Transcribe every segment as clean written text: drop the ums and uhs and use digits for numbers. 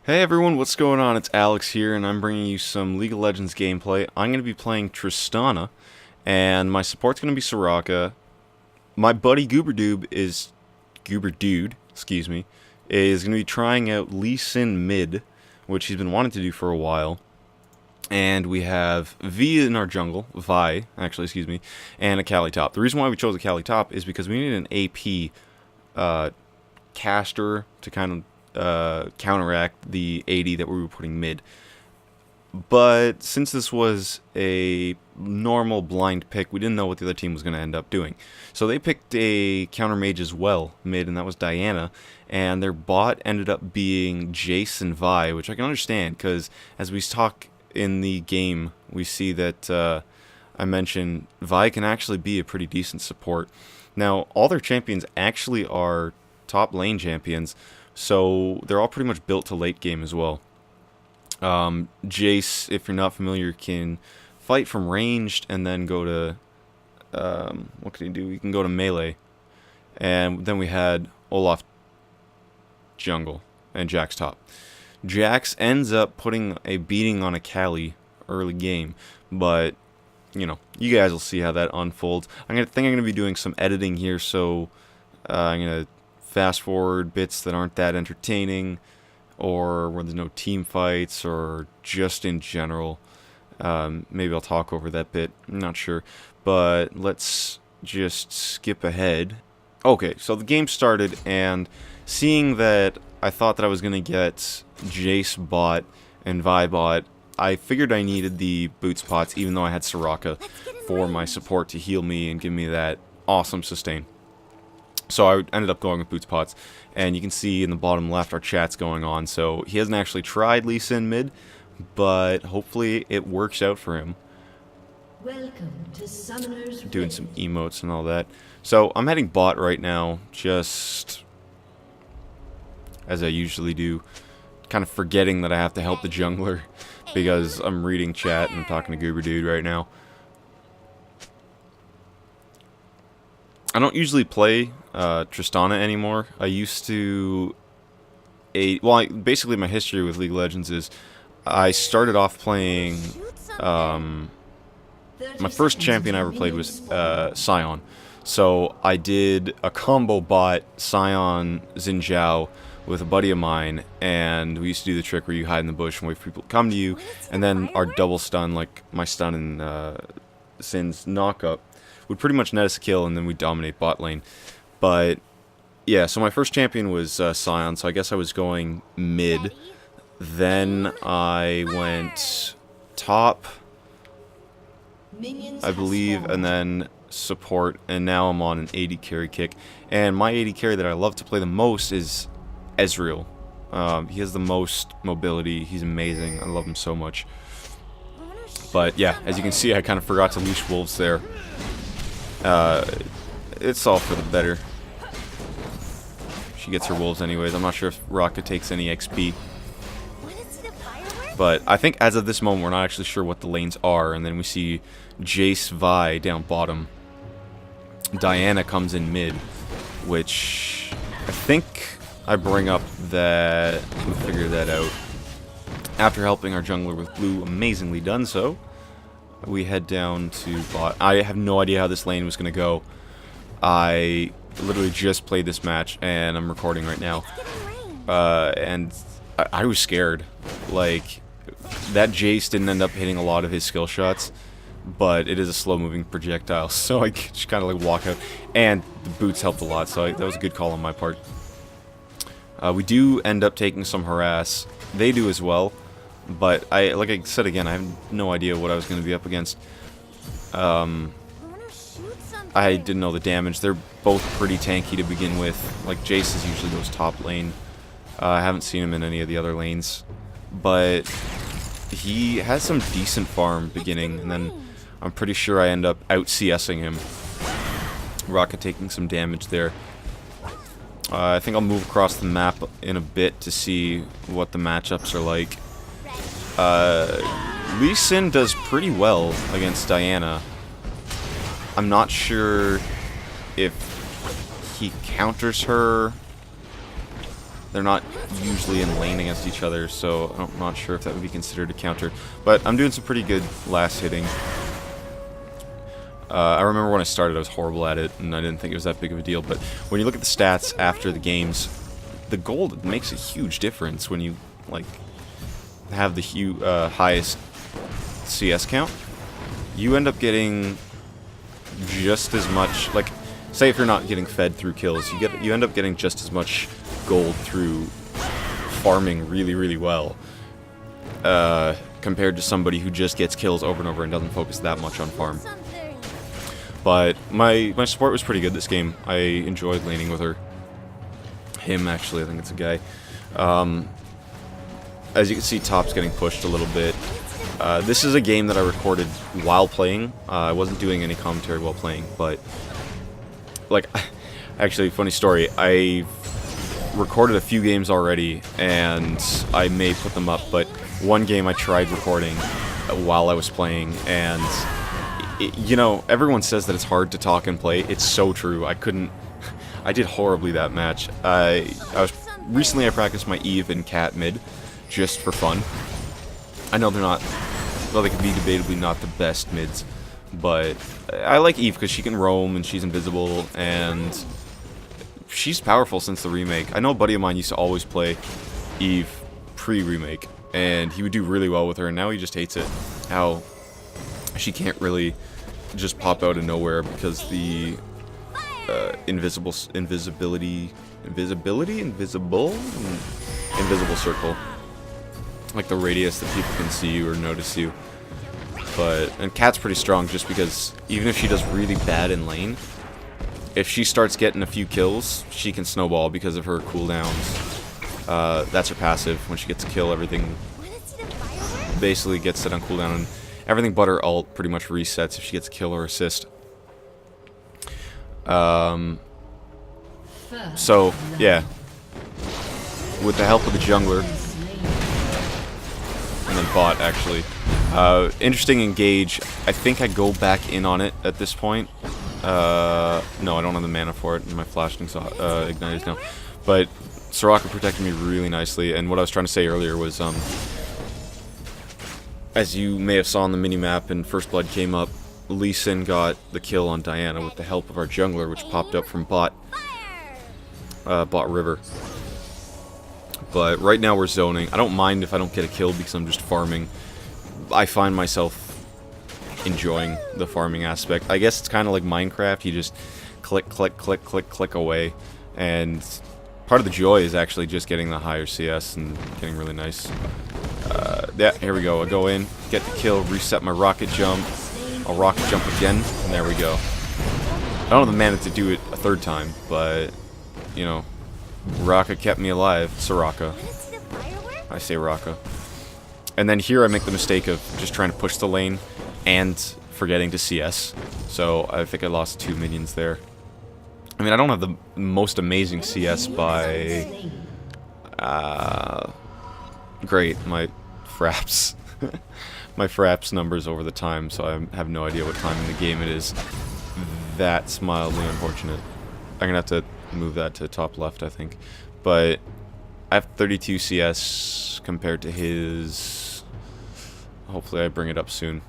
Hey everyone, what's going on? It's Alex here, and I'm bringing you some League of Legends gameplay. I'm going to be playing Tristana, and my support's going to be Soraka. My buddy Gooberdude, excuse me, is going to be trying out Lee Sin mid, which he's been wanting to do for a while. And we have V in our jungle, actually, excuse me, and a Kali top. The reason why we chose a Kali top is because we need an AP caster to kind of counteract the 80 that we were putting mid. But since this was a normal blind pick, we didn't know what the other team was going to end up doing. So they picked a counter mage as well, mid, and that was Diana. And their bot ended up being Jace and Vi, which I can understand, because as we talk in the game, we see that I mentioned Vi can actually be a pretty decent support. Now, all their champions actually are top lane champions, so they're all pretty much built to late game as well. Jace, if you're not familiar, can fight from ranged and then go to, what can he do? He can go to melee. And then we had Olaf jungle and Jax top. Jax ends up putting a beating on a Kali early game, but you know, you guys will see how that unfolds. I'm gonna be doing some editing here, so I'm gonna fast forward bits that aren't that entertaining, or where there's no team fights, or just in general. Maybe I'll talk over that bit. I'm not sure, but let's just skip ahead. Okay, so the game started, and seeing that I thought that I was gonna get Jace bot and Vi bot, I figured I needed the boots pots, even though I had Soraka for my support to heal me and give me that awesome sustain. So I ended up going with boots pots, and you can see in the bottom left our chat's going on. So he hasn't actually tried Lee Sin mid, but hopefully it works out for him. Welcome to Summoner's Doing some emotes and all that. So I'm heading bot right now, just as I usually do, kind of forgetting that I have to help the jungler because I'm reading chat and I'm talking to Gooberdude right now. I don't usually play Tristana anymore. I used to... basically my history with League of Legends is I started off playing... my first champion I ever played was Sion. So I did a combo bot Sion Xin Zhao with a buddy of mine, and we used to do the trick where you hide in the bush and wait for people to come to you, and then our double stun, like my stun and Sin's knockup, would pretty much net us a kill, and then we dominate bot lane. But yeah, so my first champion was Sion, so I guess I was going mid. Then I went top, I believe, and then support, and now I'm on an 80 carry kick. And my 80 carry that I love to play the most is Ezreal. He has the most mobility. He's amazing. I love him so much. But yeah, as you can see, I kind of forgot to leash wolves there. It's all for the better. She gets her wolves anyways. I'm not sure if Raka takes any XP. But I think as of this moment, we're not actually sure what the lanes are. And then we see Jace Vi down bottom. Diana comes in mid, which I think I bring up that we figured that out. After helping our jungler with blue, amazingly done so, we head down to bot. I have no idea how this lane was going to go. I literally just played this match, and I'm recording right now. And I was scared. Like, that Jace didn't end up hitting a lot of his skill shots, but it is a slow-moving projectile, so I just kind of like walk out. And the boots helped a lot, so that was a good call on my part. We do end up taking some harass. They do as well. But like I said again, I have no idea what I was going to be up against. I didn't know the damage. They're both pretty tanky to begin with. Like, Jace is usually goes top lane. I haven't seen him in any of the other lanes. But he has some decent farm beginning, and then I'm pretty sure I end up out CSing him. Raka taking some damage there. I think I'll move across the map in a bit to see what the matchups are like. Lee Sin does pretty well against Diana. I'm not sure if he counters her they're not usually in lane against each other, so I'm not sure if that would be considered a counter. But I'm doing some pretty good last hitting. I remember when I started, I was horrible at it, and I didn't think it was that big of a deal. But when you look at the stats after the games, the gold makes a huge difference when you like have the highest CS count. You end up getting just as much. Like, say if you're not getting fed through kills, you end up getting just as much gold through farming really, really well. Compared to somebody who just gets kills over and over and doesn't focus that much on farm. But my support was pretty good this game. I enjoyed laning with her. Him, actually, I think it's a guy. As you can see, top's getting pushed a little bit. This is a game that I recorded while playing. I wasn't doing any commentary while playing, but... Like, actually, funny story. I recorded a few games already, and I may put them up, but one game I tried recording while I was playing, and... You know, everyone says that it's hard to talk and play. It's so true. I did horribly that match. Recently I practiced my Eve and Cat mid, just for fun. I know they're not, well, they could be debatably not the best mids, but I like Eve because she can roam and she's invisible, and she's powerful since the remake. I know a buddy of mine used to always play Eve pre-remake, and he would do really well with her, and now he just hates it. How she can't really just pop out of nowhere because the invisible circle, like the radius that people can see you or notice you. And Cat's pretty strong just because even if she does really bad in lane, if she starts getting a few kills, she can snowball because of her cooldowns. That's her passive. When she gets a kill, everything basically gets set on cooldown, and everything but her ult pretty much resets if she gets a kill or assist. So, yeah. With the help of the jungler, and then bot, actually. Interesting engage. I think I go back in on it at this point. No, I don't have the mana for it, and my flashing's ignited now. But Soraka protected me really nicely, and what I was trying to say earlier was, as you may have saw on the minimap and First Blood came up, Lee Sin got the kill on Diana with the help of our jungler, which popped up from bot river. But right now we're zoning. I don't mind if I don't get a kill because I'm just farming. I find myself enjoying the farming aspect. I guess it's kind of like Minecraft. You just click, click, click, click, click away. And part of the joy is actually just getting the higher CS and getting really nice. Yeah, here we go. I go in, get the kill, reset my rocket jump. I'll rocket jump again, and there we go. I don't have the mana to do it a third time, but, you know, Raka kept me alive. Soraka. I say Raka. And then here I make the mistake of just trying to push the lane and forgetting to CS. So I think I lost 2 minions there. I mean, I don't have the most amazing CS by... great, my fraps. My fraps numbers over the time, so I have no idea what time in the game it is. That's mildly unfortunate. I'm gonna have to move that to top left, I think. But I have 32 CS compared to his... Hopefully I bring it up soon.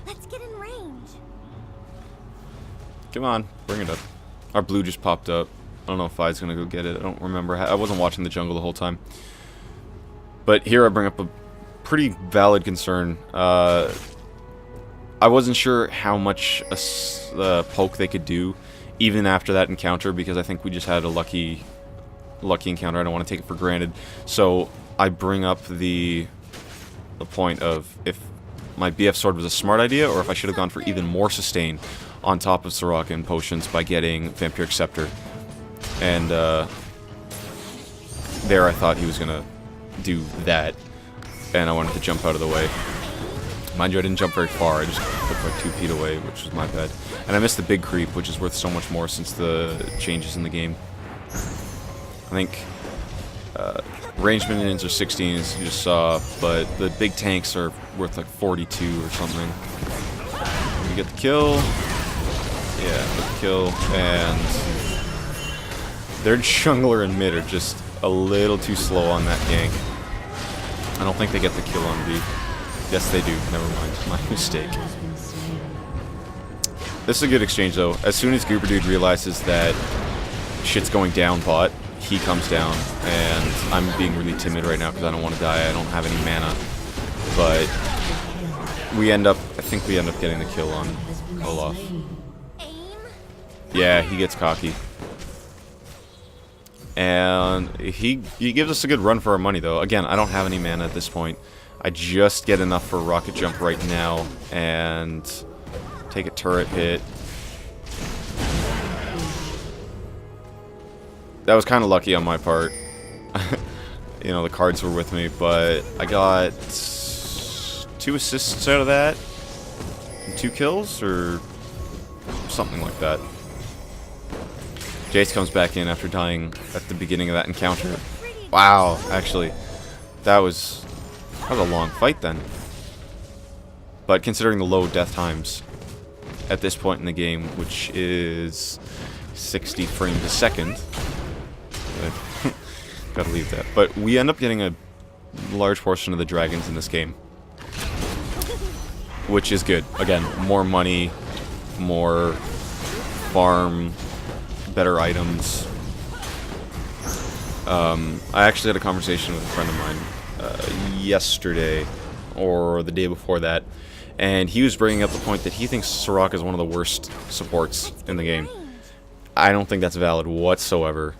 Let's get in range. Come on, bring it up. Our blue just popped up. I don't know if Fi's gonna go get it. I don't remember. I wasn't watching the jungle the whole time. But here I bring up a pretty valid concern. I wasn't sure how much a poke they could do even after that encounter, because I think we just had a lucky encounter. I don't want to take it for granted. So I bring up the point of if my BF sword was a smart idea, or if I should have gone for even more sustain on top of Soraka and potions by getting Vampiric Scepter. And there I thought he was gonna do that, and I wanted to jump out of the way. Mind you, I didn't jump very far. I just took like 2 feet away, which was my bad. And I missed the big creep, which is worth so much more since the changes in the game. I think ranged minions are 16, as you just saw, but the big tanks are worth like 42 or something. You get the kill. Yeah, get the kill, and Their jungler and mid are just a little too slow on that gank. I don't think they get the kill on B. Yes, they do. Never mind. My mistake. This is a good exchange, though. As soon as Goober Dude realizes that shit's going down bot, he comes down, and I'm being really timid right now because I don't want to die. I don't have any mana. But I think we end up getting the kill on Olaf. Yeah, he gets cocky. And he gives us a good run for our money, though. Again, I don't have any mana at this point. I just get enough for a rocket jump right now, and take a turret hit. That was kind of lucky on my part. You know, the cards were with me, but I got 2 assists out of that. And 2 kills, or something like that. Jace comes back in after dying at the beginning of that encounter. Wow, actually, that was a long fight then. But considering the low death times at this point in the game, which is 60 frames a second, gotta leave that. But we end up getting a large portion of the dragons in this game, which is good. Again, more money, more farm, better items. I actually had a conversation with a friend of mine yesterday, or the day before that, and he was bringing up the point that he thinks Soraka is one of the worst supports in the game. I don't think that's valid whatsoever.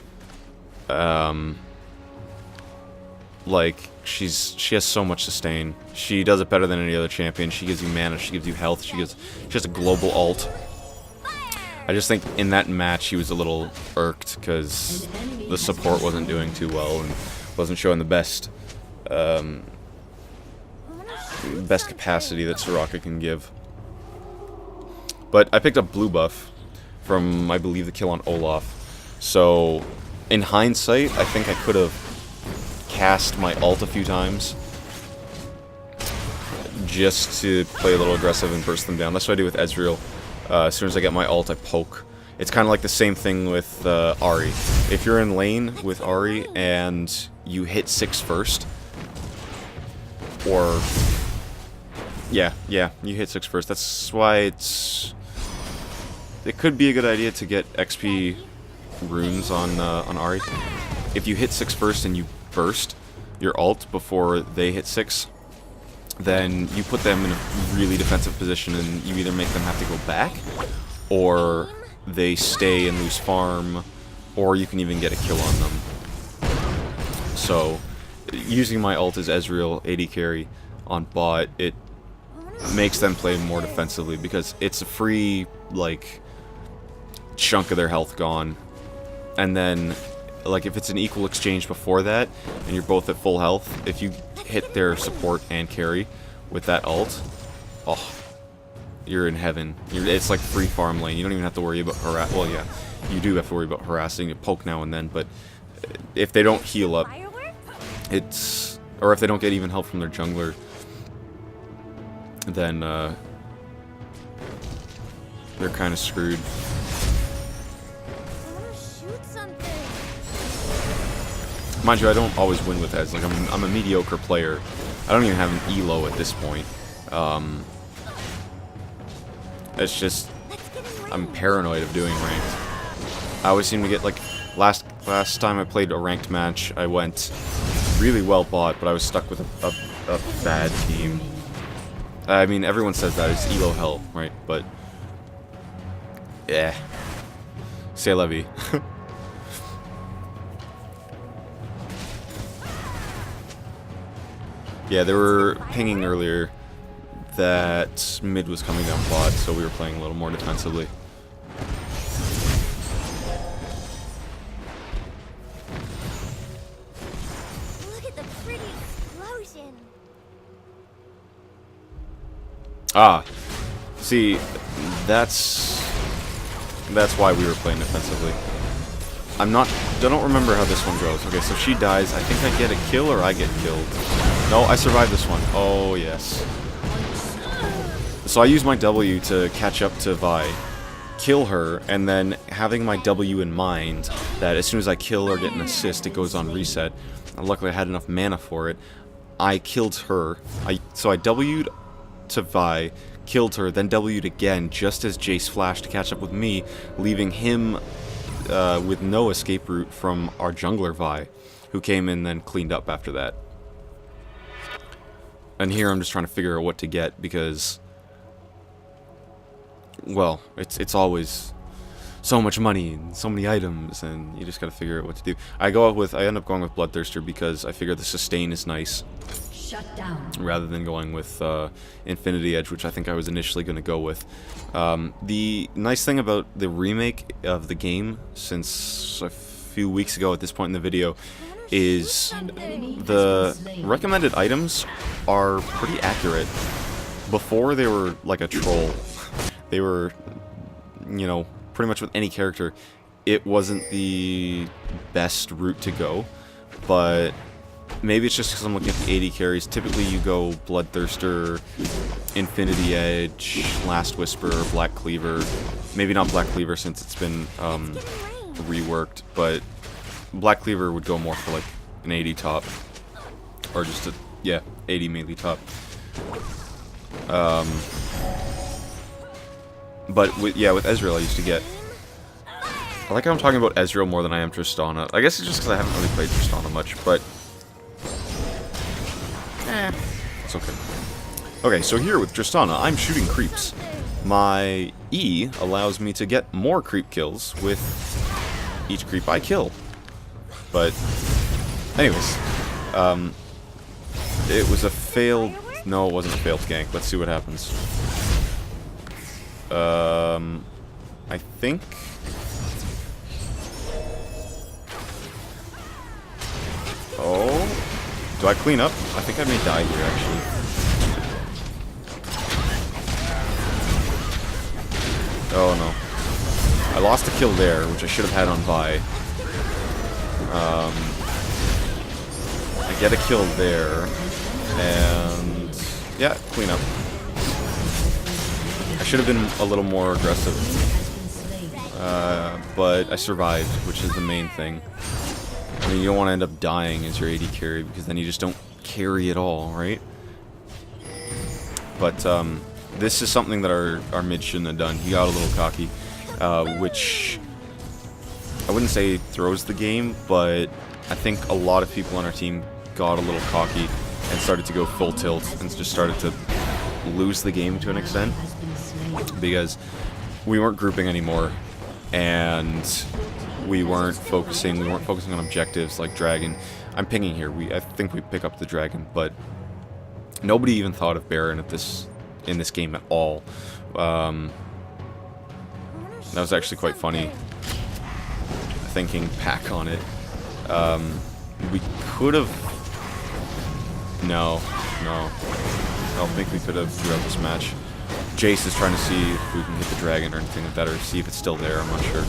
Like, she has so much sustain. She does it better than any other champion. She gives you mana, she gives you health, she has a global ult. I just think in that match he was a little irked because the support wasn't doing too well and wasn't showing the best capacity that Soraka can give. But I picked up blue buff from, I believe, the kill on Olaf. So in hindsight, I think I could have cast my ult a few times just to play a little aggressive and burst them down. That's what I do with Ezreal. As soon as I get my ult, I poke. It's kind of like the same thing with Ahri. If you're in lane with Ahri and you hit 6 first, or yeah, you hit 6 first. That's why it could be a good idea to get XP runes on Ahri. If you hit 6 first and you burst your ult before they hit 6, then you put them in a really defensive position, and you either make them have to go back, or they stay and lose farm, or you can even get a kill on them. So, using my ult as Ezreal, AD carry, on bot, it makes them play more defensively, because it's a free, like, chunk of their health gone. And then, like, if it's an equal exchange before that, and you're both at full health, if you hit their support and carry with that ult, oh, you're in heaven. It's like free farm lane. You don't even have to worry about harass. Well, yeah, you do have to worry about harassing. You poke now and then, but if they don't heal up, or if they don't get even help from their jungler, then they're kind of screwed. Mind you, I don't always win with Ez. Like, I'm a mediocre player. I don't even have an elo at this point. It's just, I'm paranoid of doing ranked. I always seem to get, like, last time I played a ranked match, I went really well bought, but I was stuck with a bad team. I mean, everyone says that, it's elo hell, right? But, yeah. C'est la vie. Yeah, they were pinging earlier that mid was coming down bot, so we were playing a little more defensively. Look at the pretty explosion. Ah, see, that's why we were playing defensively. I don't remember how this one goes. Okay, so she dies. I think I get a kill or I get killed. No, I survived this one. Oh, yes. So I use my W to catch up to Vi. kill her, and then having my W in mind that as soon as I kill or get an assist, it goes on reset. And luckily, I had enough mana for it. I killed her. So I W'd to Vi, killed her, then W'd again, just as Jace flashed to catch up with me, leaving him with no escape route from our jungler Vi, who came in and then cleaned up after that. And here I'm just trying to figure out what to get, because, well, it's always so much money and so many items, and you just gotta figure out what to do. I end up going with Bloodthirster because I figure the sustain is nice. Shut down. Rather than going with Infinity Edge, which I think I was initially going to go with. The nice thing about the remake of the game, since a few weeks ago at this point in the video, is the recommended items are pretty accurate. Before, they were like a troll. They were, you know, pretty much with any character. It wasn't the best route to go, but maybe it's just because I'm looking at the AD carries. Typically you go Bloodthirster, Infinity Edge, Last Whisper, Black Cleaver. Maybe not Black Cleaver since it's been reworked, but Black Cleaver would go more for like an AD top. Or just a, yeah, AD melee top. But with Ezreal I used to get... I like how I'm talking about Ezreal more than I am Tristana. I guess it's just because I haven't really played Tristana much, but... it's okay. Okay, so here with Tristana, I'm shooting creeps. My E allows me to get more creep kills with each creep I kill. But, anyways, it was a failed... No, it wasn't a failed gank. Let's see what happens. I think... Oh, do I clean up? I think I may die here, actually. Oh no. I lost a kill there, which I should have had on Vi. I get a kill there, and yeah, clean up. I should have been a little more aggressive, but I survived, which is the main thing. I mean, you don't want to end up dying as your AD carry, because then you just don't carry at all, right? But this is something that our mid shouldn't have done. He got a little cocky, which I wouldn't say throws the game, but I think a lot of people on our team got a little cocky and started to go full tilt and just started to lose the game to an extent, because we weren't grouping anymore, and we weren't focusing on objectives like Dragon. I'm pinging here. I think we pick up the Dragon, but nobody even thought of Baron in this game at all. That was actually quite funny, thinking back on it. We could have... No. I don't think we could have throughout this match. Jace is trying to see if we can hit the Dragon or anything like that, or see if it's still there. I'm not sure.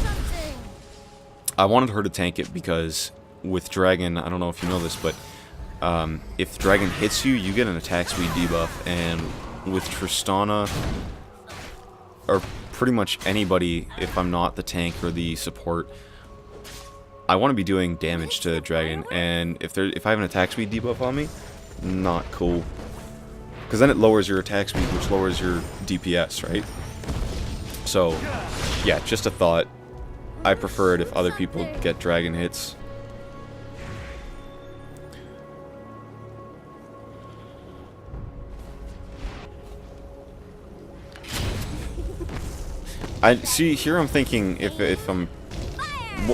I wanted her to tank it because with Dragon, I don't know if you know this, but if Dragon hits you, you get an attack speed debuff, and with Tristana, or pretty much anybody, if I'm not the tank or the support, I want to be doing damage to Dragon, and if I have an attack speed debuff on me, not cool. Because then it lowers your attack speed, which lowers your DPS, right? So, yeah, just a thought. I prefer it if other people get Dragon hits. I see here. I'm thinking if I'm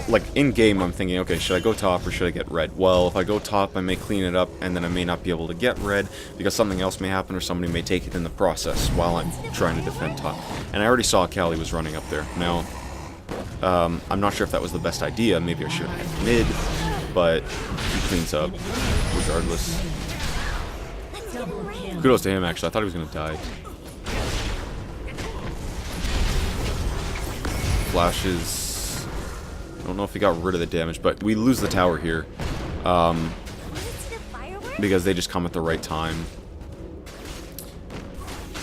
like in game, I'm thinking, okay, should I go top or should I get red? Well, if I go top, I may clean it up, and then I may not be able to get red because something else may happen or somebody may take it in the process while I'm trying to defend top. And I already saw Callie was running up there. Now, I'm not sure if that was the best idea. Maybe I should have had mid, but he cleans up regardless. Kudos to him, actually. I thought he was going to die. Flashes. I don't know if he got rid of the damage, but we lose the tower here. Because they just come at the right time.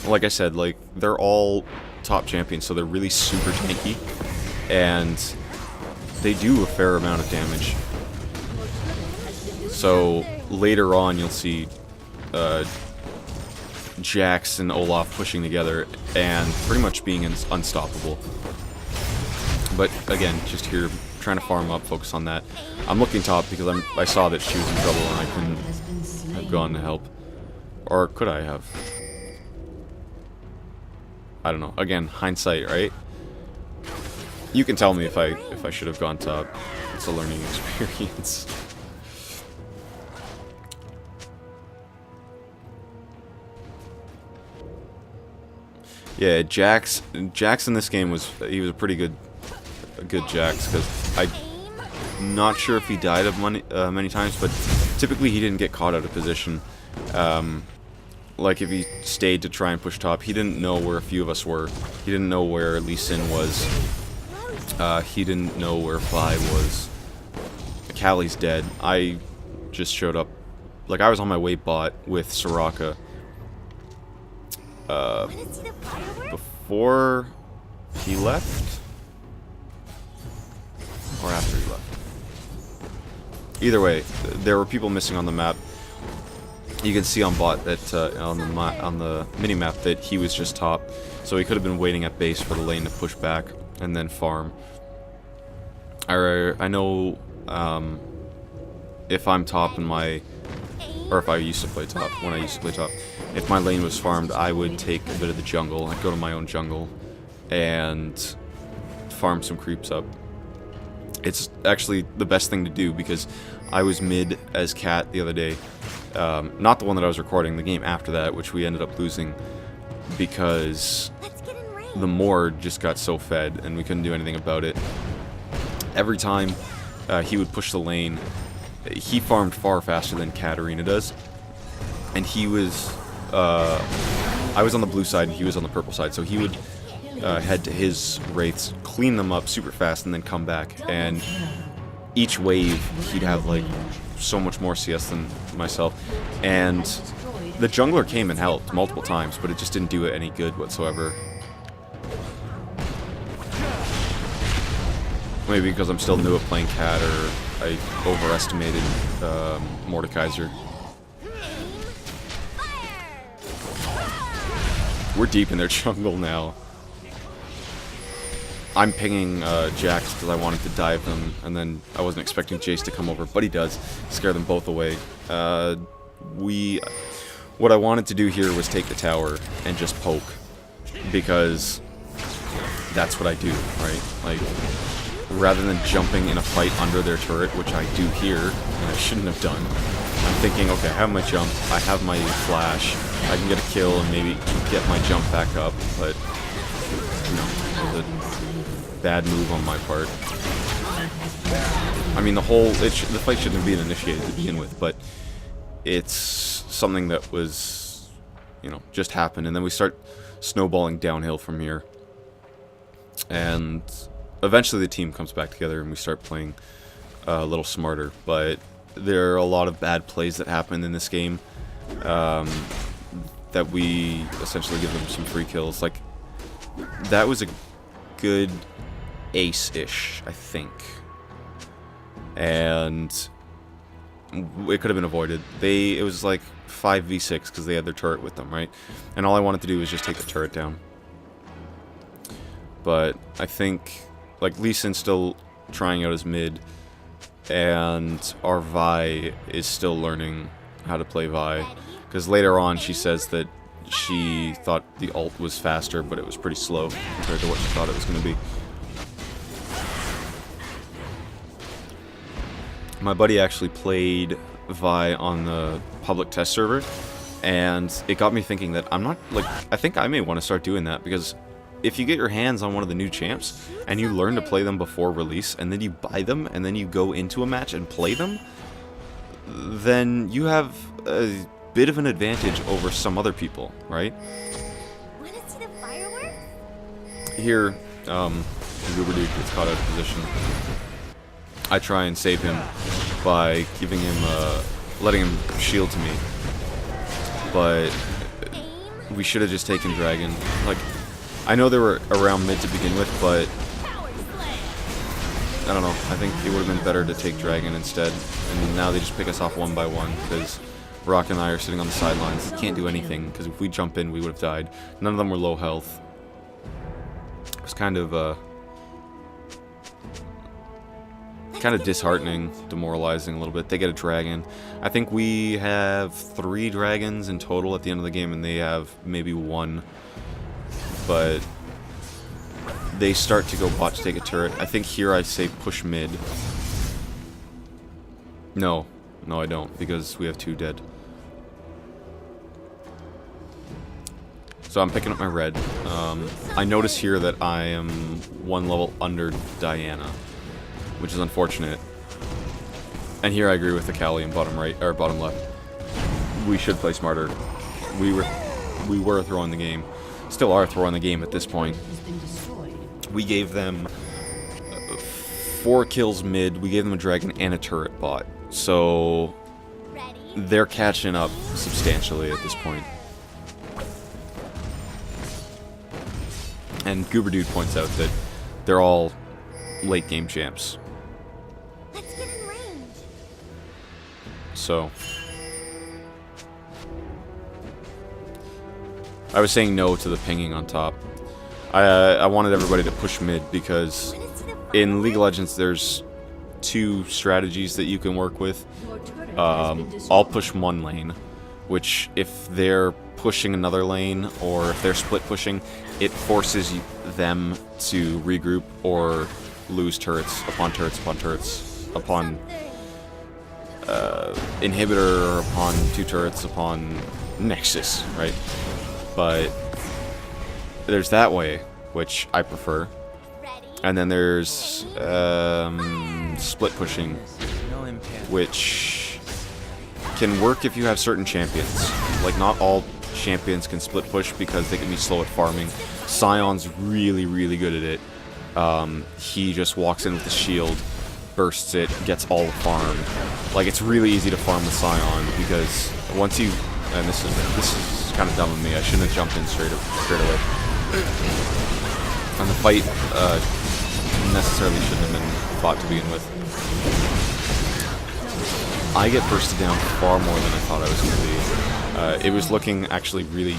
Like I said, like, they're all top champions, so they're really super tanky, and they do a fair amount of damage. So later on, you'll see Jax and Olaf pushing together and pretty much being unstoppable. But again, just here trying to farm up, focus on that. I'm looking top because I saw that she was in trouble and I couldn't have gone to help. Or could I have? I don't know. Again, hindsight, right? You can tell me if I should have gone top. It's a learning experience. Yeah, Jax in this game was a pretty good Jax, because I'm not sure if he died of many times, but typically he didn't get caught out of position. Like if he stayed to try and push top, he didn't know where a few of us were. He didn't know where Lee Sin was. He didn't know where Vi was. Callie's dead. I just showed up. Like, I was on my way bot with Soraka. Before he left? Or after he left? Either way, there were people missing on the map. You can see on bot that on the mini map that he was just top, so he could have been waiting at base for the lane to push back and then farm. I know if I'm top in or if I used to play top, when I used to play top, if my lane was farmed, I would take a bit of the jungle. I'd go to my own jungle and farm some creeps up. It's actually the best thing to do, because I was mid as Cat the other day. Not the one that I was recording, the game after that, which we ended up losing because the Mord just got so fed and we couldn't do anything about it. Every time he would push the lane, he farmed far faster than Katarina does, and he was I was on the blue side and he was on the purple side, so he would head to his wraiths, clean them up super fast, and then come back, and each wave he'd have like so much more CS than myself, and the jungler came and helped multiple times, but it just didn't do it any good whatsoever. Maybe because I'm still new at playing Cat, or I overestimated Mordekaiser. We're deep in their jungle now. I'm pinging Jax because I wanted to dive them, and then I wasn't expecting Jace to come over, but he does. Scare them both away. What I wanted to do here was take the tower and just poke, because that's what I do, right? Like, rather than jumping in a fight under their turret, which I do here, and I shouldn't have done, I'm thinking, okay, I have my jump, I have my flash, I can get a kill and maybe get my jump back up, but, you know, it was a bad move on my part. I mean, the fight shouldn't have been initiated to begin with, but it's something that was, you know, just happened, and then we start snowballing downhill from here. And eventually the team comes back together and we start playing a little smarter, but there are a lot of bad plays that happen in this game that we essentially give them some free kills. Like, that was a good ace-ish, I think. And it could have been avoided. It was like 5v6 because they had their turret with them, right? And all I wanted to do was just take the turret down. But I think, like, Lee Sin's still trying out as mid, and our Vi is still learning how to play Vi. Because later on she says that she thought the ult was faster, but it was pretty slow compared to what she thought it was going to be. My buddy actually played Vi on the public test server, and it got me thinking that I think I may want to start doing that, because if you get your hands on one of the new champs and you learn to play them before release, and then you buy them and then you go into a match and play them, then you have a bit of an advantage over some other people, right? Want to see the fireworks? Here, Uberdude gets caught out of position. I try and save him by giving him, letting him shield to me. But we should have just taken Dragon. Like, I know they were around mid to begin with, but I don't know. I think it would have been better to take Dragon instead. And now they just pick us off one by one because Rock and I are sitting on the sidelines. Can't do anything because if we jump in, we would have died. None of them were low health. It was kind of disheartening, demoralizing a little bit. They get a dragon. I think we have 3 dragons in total at the end of the game, and they have maybe 1. But they start to go bot to take a turret. I think here I say push mid. No, I don't, because we have 2 dead. So I'm picking up my red. I notice here that I am 1 level under Diana, which is unfortunate. And here I agree with the Callie in bottom right or bottom left. We should play smarter. We were throwing the game, still are throwing the game at this point. We gave them 4 kills mid. We gave them a dragon and a turret bot, so they're catching up substantially at this point. And Goober Dude points out that they're all late game champs. Let's get in range. So I was saying no to the pinging on top. I wanted everybody to push mid because in League of Legends there's 2 strategies that you can work with. I'll push one lane, which if they're pushing another lane or if they're split pushing, it forces them to regroup or lose turrets upon turrets upon turrets upon inhibitor or upon 2 turrets upon Nexus, right? But there's that way, which I prefer. And then there's split pushing, which can work if you have certain champions. Like, not all champions can split push because they can be slow at farming. Sion's really, really good at it. He just walks in with the shield, bursts it, gets all the farm. Like, it's really easy to farm with Sion because once you... And this is kind of dumb of me. I shouldn't have jumped in straight away. And the fight necessarily shouldn't have been fought to begin with. I get bursted down far more than I thought I was going to be. It was looking actually really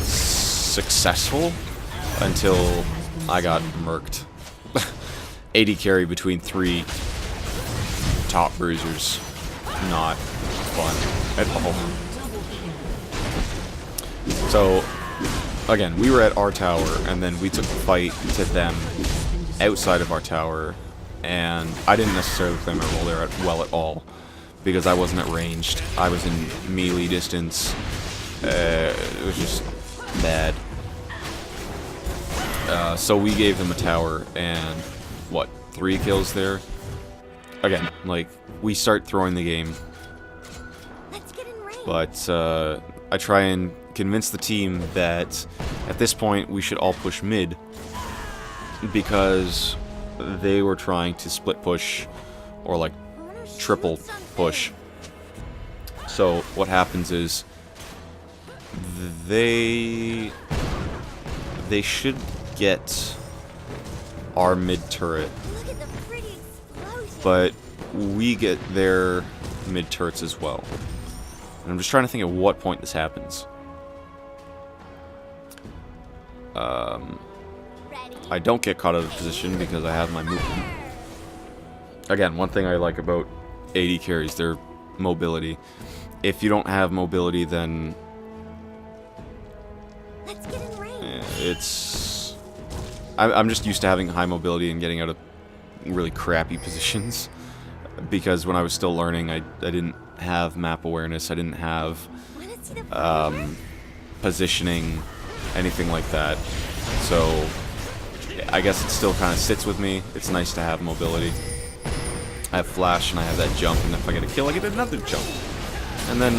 successful until I got murked. 80 carry between 3 top bruisers. Not fun at all. So, again, we were at our tower, and then we took the fight to them outside of our tower, and I didn't necessarily play my role there well at all, because I wasn't at ranged. I was in melee distance. It was just bad. So we gave them a tower, and, what, 3 kills there? Again, like, we start throwing the game, but I try and convince the team that at this point we should all push mid because they were trying to split push or like triple push. So what happens is they should get our mid turret, but we get their mid turrets as well. And I'm just trying to think at what point this happens. I don't get caught out of position because I have my movement. Again, one thing I like about AD carries, their mobility. If you don't have mobility, then it's... I'm just used to having high mobility and getting out of really crappy positions. Because when I was still learning, I didn't have map awareness, I didn't have positioning, anything like that. So I guess it still kind of sits with me. It's nice to have mobility. I have flash and I have that jump, and if I get a kill, I get another jump. And then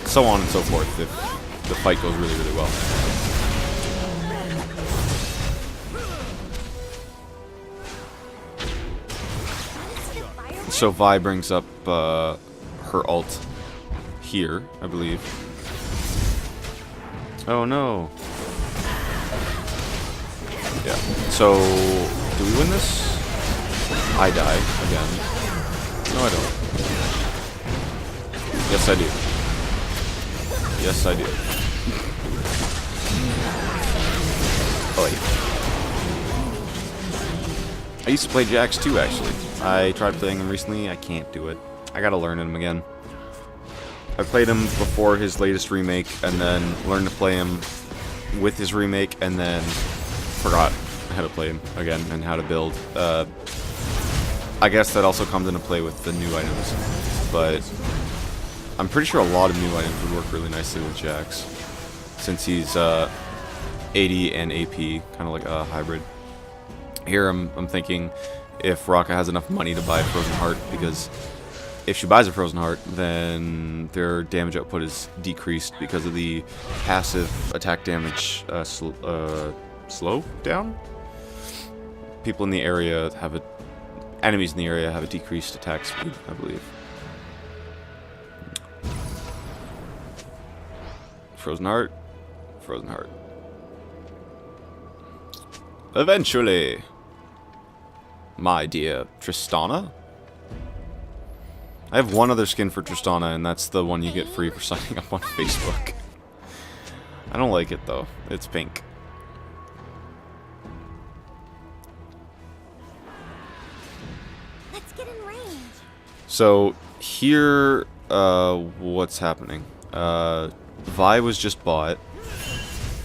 so on and so forth if the fight goes really, really well. So Vi brings up her ult here, I believe. Oh no. Yeah. So, do we win this? I die again. No, I don't. Yes, I do. Yes, I do. Oh, yeah. I used to play Jax too, actually. I tried playing him recently. I can't do it. I gotta learn him again. I played him before his latest remake, and then learned to play him with his remake, and then forgot how to play him again and how to build. I guess that also comes into play with the new items, but I'm pretty sure a lot of new items would work really nicely with Jax, since he's AD and AP, kind of like a hybrid. Here I'm thinking if Raka has enough money to buy a Frozen Heart, because if she buys a Frozen Heart, then their damage output is decreased because of the passive attack damage slow down. People in the area have enemies in the area have a decreased attack speed, I believe. Frozen Heart, Frozen Heart. Eventually, my dear Tristana. I have one other skin for Tristana, and that's the one you get free for signing up on Facebook. I don't like it though. It's pink. Let's get in range. So here, what's happening? Vi was just bought.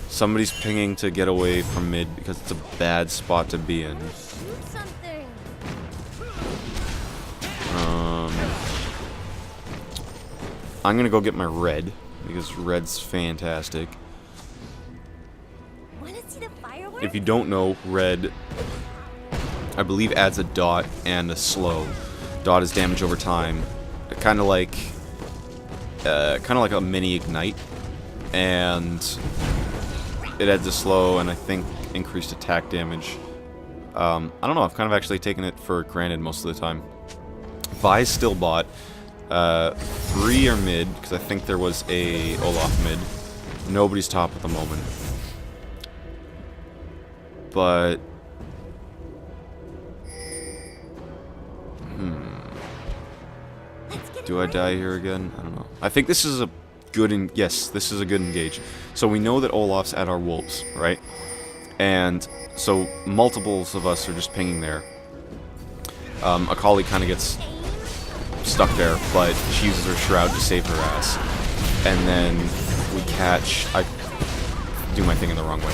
Somebody's pinging to get away from mid because it's a bad spot to be in. Shoot something. I'm gonna go get my red because red's fantastic. Wanna see the fireworks? If you don't know, red, I believe, adds a dot and a slow. Dot is damage over time, kind of like a mini ignite, and it adds a slow and I think increased attack damage. I don't know. I've kind of actually taken it for granted most of the time. Vi's still bought. 3 are mid, because I think there was a Olaf mid. Nobody's top at the moment. But... do I die here again? I don't know. I think this is a good... yes, this is a good engage. So we know that Olaf's at our wolves, right? And so multiples of us are just pinging there. Akali kind of gets stuck there, but she uses her shroud to save her ass. And then we catch... I do my thing in the wrong way.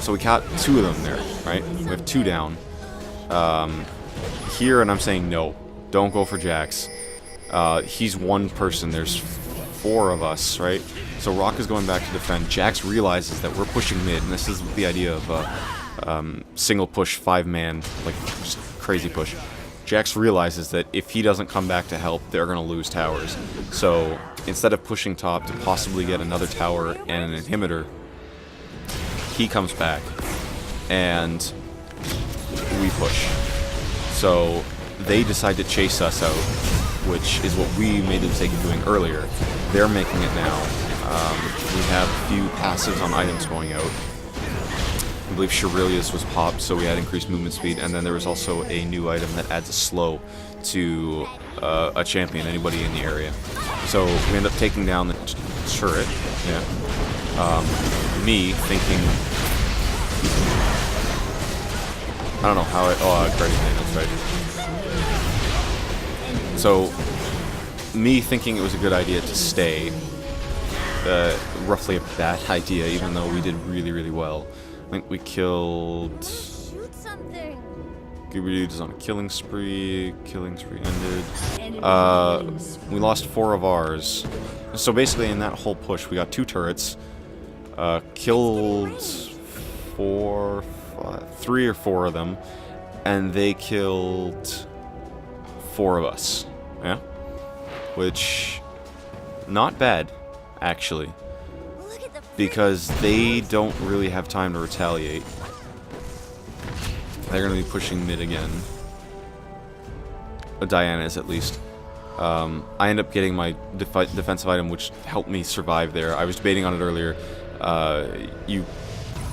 So we caught 2 of them there, right? We have 2 down. Here, and I'm saying no. Don't go for Jax. He's one person. There's 4 of us, right? So Rock is going back to defend. Jax realizes that we're pushing mid, and this is the idea of single push 5-man, like just crazy push. Jax realizes that if he doesn't come back to help, they're going to lose towers. So instead of pushing top to possibly get another tower and an inhibitor, he comes back and we push. So they decide to chase us out, which is what we made the mistake of doing earlier. They're making it now. We have a few passives on items going out. I believe Shirilius was popped, so we had increased movement speed, and then there was also a new item that adds a slow to a champion, anybody in the area. So we end up taking down the turret. Yeah. Me thinking... I don't know how I... oh, Guardian Hand, that's right. So, me thinking it was a good idea to stay, roughly a bad idea, even though we did really, really well. I think we killed... Shoot something. Gubidude is on a killing spree. Killing spree ended. We lost 4 of ours. So basically in that whole push, we got 2 turrets. Killed 3 or 4 of them. And they killed 4 of us. Yeah? Which... not bad, actually. Because they don't really have time to retaliate. They're going to be pushing mid again. Diana is, at least. I end up getting my defensive item, which helped me survive there. I was debating on it earlier. You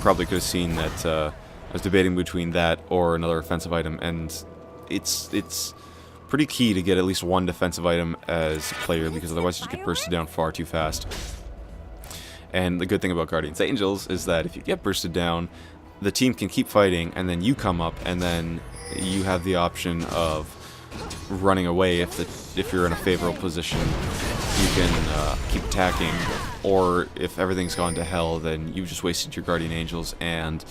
probably could have seen that I was debating between that or another offensive item, and it's pretty key to get at least one defensive item as a player, because otherwise you just get bursted down far too fast. And the good thing about Guardians Angels is that if you get bursted down, the team can keep fighting, and then you come up, and then you have the option of running away if you're in a favorable position. You can keep attacking, or if everything's gone to hell, then you've just wasted your Guardian Angels, and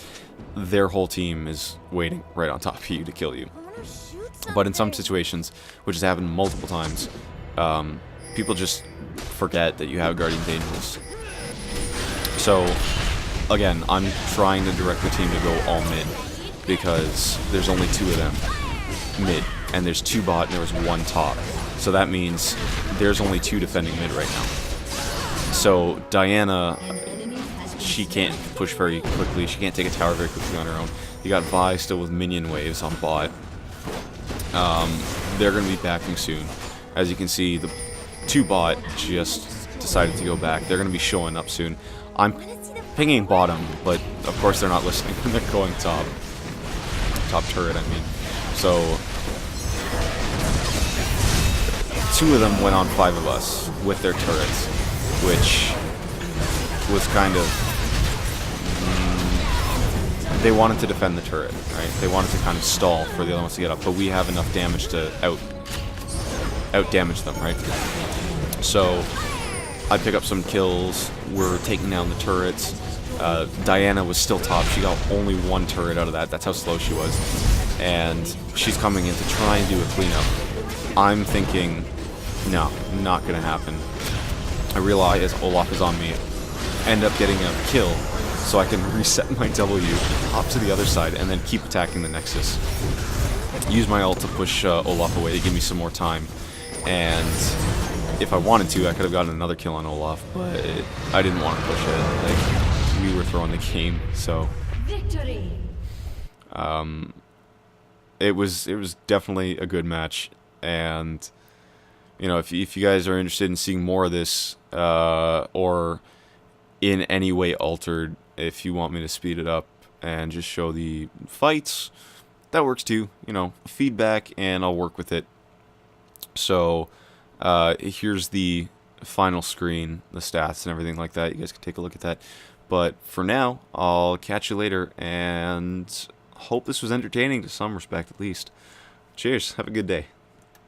their whole team is waiting right on top of you to kill you. I wanna shoot something. But in some situations, which has happened multiple times, people just forget that you have Guardian Angels. So, again, I'm trying to direct the team to go all mid, because there's only 2 of them mid, and there's 2 bot and there was 1 top. So that means there's only 2 defending mid right now. So Diana, she can't push very quickly, she can't take a tower very quickly on her own. You got Vi still with minion waves on bot. They're going to be backing soon. As you can see, the 2 bot just decided to go back. They're going to be showing up soon. I'm pinging bottom, but of course they're not listening when they're going top. Top turret, I mean. So 2 of them went on 5 of us with their turrets, which was kind of... they wanted to defend the turret, right? They wanted to kind of stall for the other ones to get up, but we have enough damage to out-damage them, right? So I pick up some kills, we're taking down the turrets. Diana was still top, she got only 1 turret out of that, that's how slow she was. And she's coming in to try and do a cleanup. I'm thinking, no, not gonna happen. I realize Olaf is on me, end up getting a kill, so I can reset my W, hop to the other side, and then keep attacking the Nexus. Use my ult to push Olaf away to give me some more time. And if I wanted to, I could have gotten another kill on Olaf, but I didn't want to push it. Like, we were throwing the game, so Victory. it was definitely a good match. And you know, if you guys are interested in seeing more of this, or in any way altered, if you want me to speed it up and just show the fights, that works too. You know, feedback, and I'll work with it. So here's the final screen, the stats and everything like that. You guys can take a look at that. But for now, I'll catch you later, and hope this was entertaining to some respect at least. Cheers. Have a good day.